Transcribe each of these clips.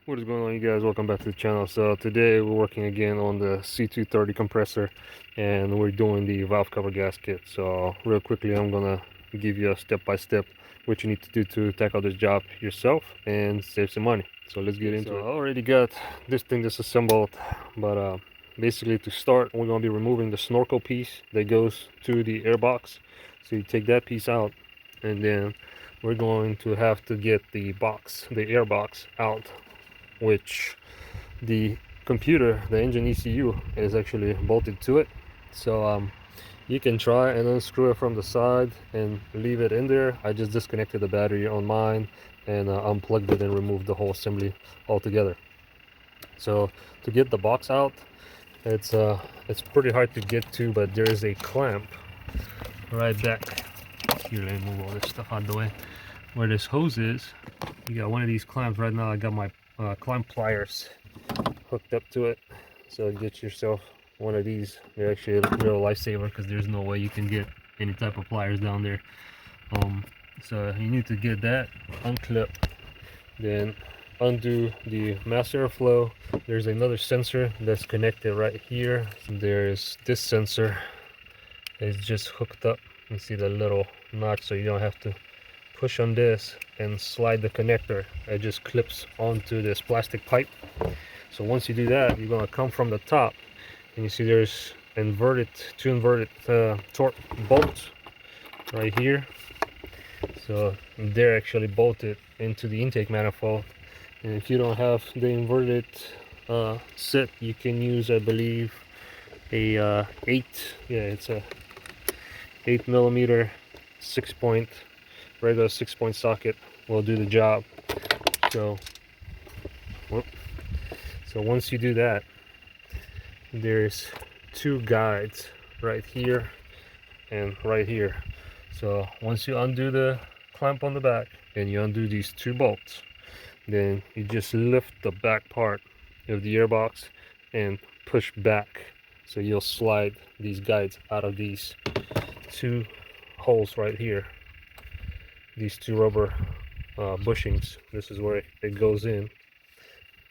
What is going on, you guys? Welcome back to the channel. So today we're working again on the C230 compressor, and we're doing the valve cover gasket. So real quickly, I'm gonna give you a step-by-step what you need to do to tackle this job yourself and save some money. So let's get into it. I already got this thing disassembled, but basically to start, we're gonna be removing the snorkel piece that goes to the air box. So you take that piece out, and then we're going to have to get the air box out, which the computer, the engine ECU, is actually bolted to it. So you can try and unscrew it from the side and leave it in there. I just disconnected the battery on mine and unplugged it and removed the whole assembly altogether. So to get the box out, it's pretty hard to get to, but there is a clamp right back here. Let me move all this stuff out of the way. Where this hose is, you got one of these clamps. Right now I got my clamp pliers hooked up to it, so get yourself one of these. They're actually a real lifesaver because there's no way you can get any type of pliers down there. So you need to get that, unclip, then undo the mass airflow. There's another sensor that's connected right here. There's this sensor. It's just hooked up. You see the little notch, so you don't have to push on this and slide the connector. It just clips onto this plastic pipe. So once you do that, you're gonna come from the top, and you see there's two inverted torque bolts right here. So they're actually bolted into the intake manifold. And if you don't have the inverted set, you can use, I believe, a 8mm 6-point regular 6-point socket will do the job. So once you do that, there's two guides right here and right here. So once you undo the clamp on the back and you undo these two bolts, then you just lift the back part of the airbox and push back, so you'll slide these guides out of these two holes right here, these two rubber bushings. This is where it goes in,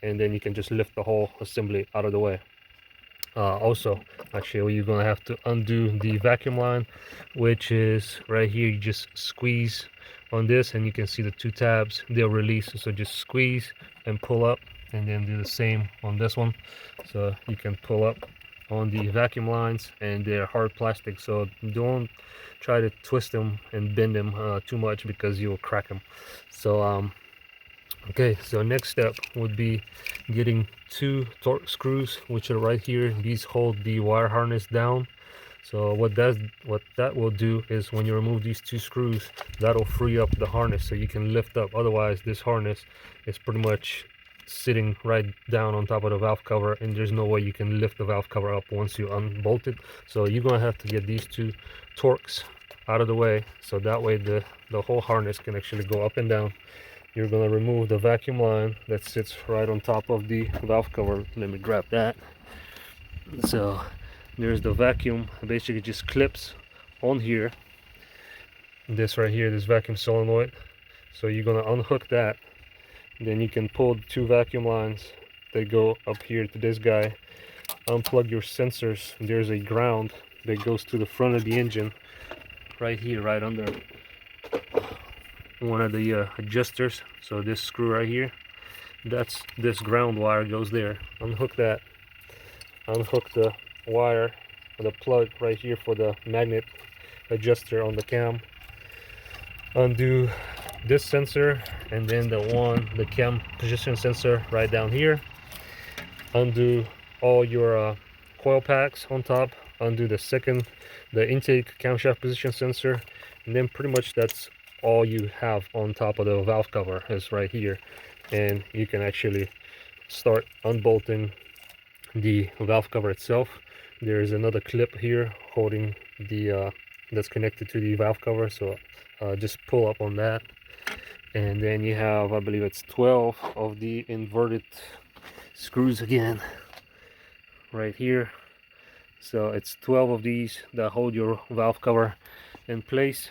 and then you can just lift the whole assembly out of the way. Also, actually, you're gonna have to undo the vacuum line, which is right here. You just squeeze on this and you can see the two tabs, they'll release. So just squeeze and pull up, and then do the same on this one. So you can pull up on the vacuum lines, and they're hard plastic, so don't try to twist them and bend them too much because you will crack them. So okay, so next step would be getting two torque screws, which are right here. These hold the wire harness down. So what that will do is, when you remove these two screws, that'll free up the harness so you can lift up. Otherwise, this harness is pretty much sitting right down on top of the valve cover, and there's no way you can lift the valve cover up once you unbolt it. So you're gonna have to get these two torques out of the way, so that way the whole harness can actually go up and down. You're gonna remove the vacuum line that sits right on top of the valve cover. Let me grab that. So there's the vacuum. It basically just clips on here. This right here, this vacuum solenoid. So you're gonna unhook that. Then you can pull the two vacuum lines that go up here to this guy. Unplug your sensors. There's a ground that goes to the front of the engine right here, right under one of the adjusters. So this screw right here, that's this ground wire goes there. Unhook that. Unhook the wire, the plug right here for the magnet adjuster on the cam. Undo this sensor, and then the cam position sensor right down here. Undo all your coil packs on top. Undo the intake camshaft position sensor, and then pretty much that's all you have on top of the valve cover is right here. And you can actually start unbolting the valve cover itself. There is another clip here holding the that's connected to the valve cover, so just pull up on that, and then you have, I believe it's 12 of the inverted screws again right here. So it's 12 of these that hold your valve cover in place.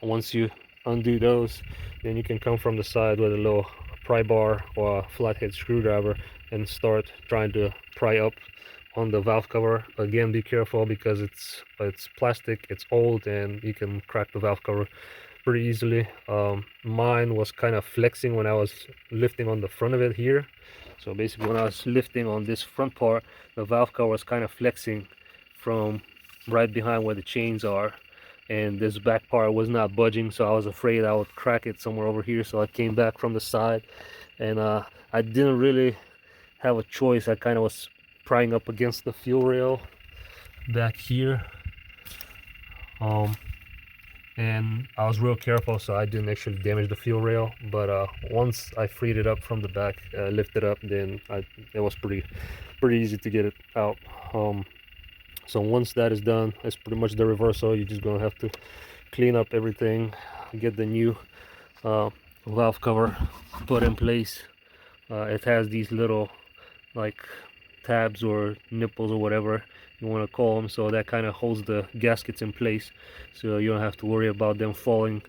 Once you undo those, then you can come from the side with a little pry bar or a flathead screwdriver and start trying to pry up on the valve cover. Again, be careful because it's plastic, it's old, and you can crack the valve cover pretty easily. Mine was kind of flexing when I was lifting on the front of it here. So basically when I was lifting on this front part, the valve cover was kind of flexing from right behind where the chains are, and this back part was not budging, so I was afraid I would crack it somewhere over here. So I came back from the side, and I didn't really have a choice. I kind of was prying up against the fuel rail back here, and I was real careful so I didn't actually damage the fuel rail. But once I freed it up from the back, lifted up, then it was pretty easy to get it out. So once that is done, it's pretty much the reversal. You're just gonna have to clean up everything, get the new valve cover put in place. It has these little like tabs or nipples or whatever you want to call them, so that kind of holds the gaskets in place, so you don't have to worry about them falling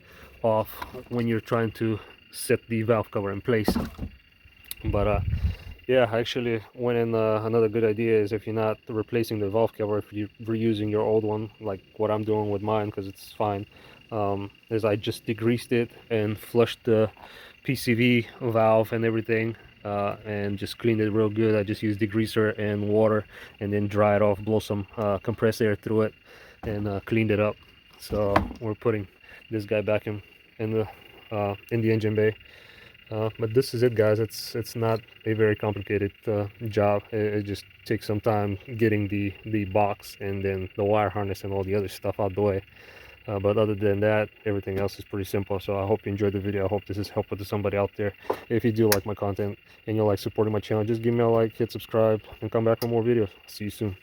off when you're trying to set the valve cover in place. But yeah, actually, when in another good idea is, if you're not replacing the valve cover, if you're reusing your old one, like what I'm doing with mine, because it's fine, is I just degreased it and flushed the PCV valve and everything, and just cleaned it real good. I just used degreaser and water, and then dry it off, blow some compressed air through it, and cleaned it up. So we're putting this guy back in the engine bay. But this is it, guys. It's not a very complicated job. It just takes some time getting the box and then the wire harness and all the other stuff out the way. But other than that, everything else is pretty simple. So I hope you enjoyed the video. I hope this is helpful to somebody out there. If you do like my content and you like supporting my channel, just give me a like, hit subscribe, and come back for more videos. See you soon.